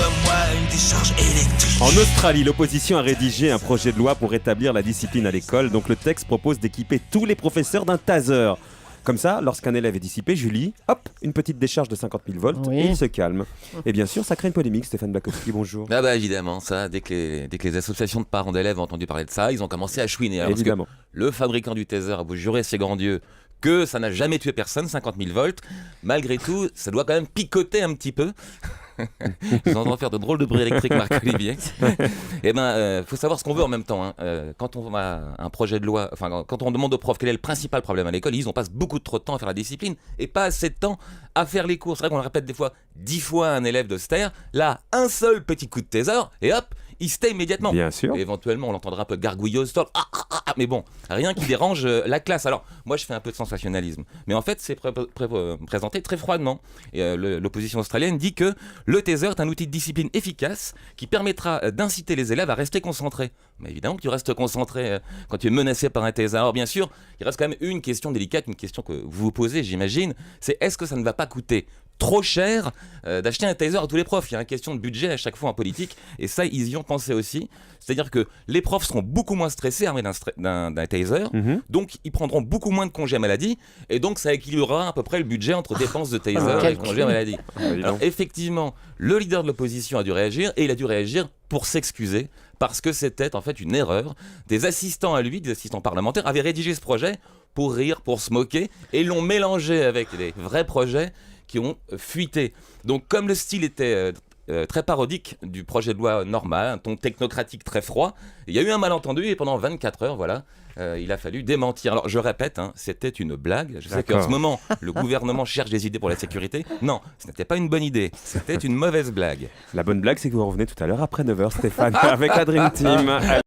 envoie-moi une décharge électrique. En Australie, l'opposition a rédigé un projet de loi pour rétablir la discipline à l'école. Donc le texte propose d'équiper tous les professeurs d'un taser. Comme ça, lorsqu'un élève est dissipé, Julie, hop, une petite décharge de 50 000 volts Oui. et il se calme. Et bien sûr, ça crée une polémique, Stéphane Bakowski, bonjour. Ah bah évidemment, ça, dès que les associations de parents d'élèves ont entendu parler de ça, ils ont commencé à chouiner. Alors, parce que Évidemment. le fabricant du taser a beau jurer ses grands dieux que ça n'a jamais tué personne, 50 000 volts, malgré tout, ça doit quand même picoter un petit peu. Ils ont en train de faire de drôles de bruits électriques, Marc-Olivier. Eh ben, faut savoir ce qu'on veut en même temps. Hein. Quand on a un projet de loi, enfin, quand on demande aux profs quel est le principal problème à l'école, ils disent on passe beaucoup trop de temps à faire la discipline et pas assez de temps à faire les cours. C'est vrai qu'on le répète des fois 10 fois à un élève de STER. Là, un seul petit coup de taser et hop, il se tait immédiatement. Bien sûr. Et éventuellement, on l'entendra un peu gargouilleuse. Mais bon, rien qui dérange la classe. Alors, moi, je fais un peu de sensationnalisme. Mais en fait, c'est présenté très froidement. Et l'opposition australienne dit que le taser est un outil de discipline efficace qui permettra d'inciter les élèves à rester concentrés. Mais évidemment que tu restes concentré quand tu es menacé par un taser. Alors, bien sûr, il reste quand même une question délicate, une question que vous vous posez, j'imagine. C'est est-ce que ça ne va pas coûter trop cher d'acheter un taser à tous les profs? Il y a une question de budget à chaque fois en politique, et ça, ils y ont pensé aussi. C'est-à-dire que les profs seront beaucoup moins stressés armés d'un taser, donc ils prendront beaucoup moins de congés maladie, et donc ça équilibrera à peu près le budget entre dépenses de taser et congés maladie. Alors effectivement, le leader de l'opposition a dû réagir, et il a dû réagir pour s'excuser, parce que c'était en fait une erreur. Des assistants à lui, des assistants parlementaires, avaient rédigé ce projet pour rire, pour se moquer, et l'ont mélangé avec des vrais projets qui ont fuité. Donc comme le style était très parodique du projet de loi normal, un ton technocratique très froid, il y a eu un malentendu et pendant 24 heures, voilà, il a fallu démentir. Alors je répète, hein, c'était une blague. Je sais qu'en ce moment, le gouvernement cherche des idées pour la sécurité. Non, ce n'était pas une bonne idée, c'était une mauvaise blague. La bonne blague, c'est que vous revenez tout à l'heure après 9h, Stéphane, avec la Dream Team.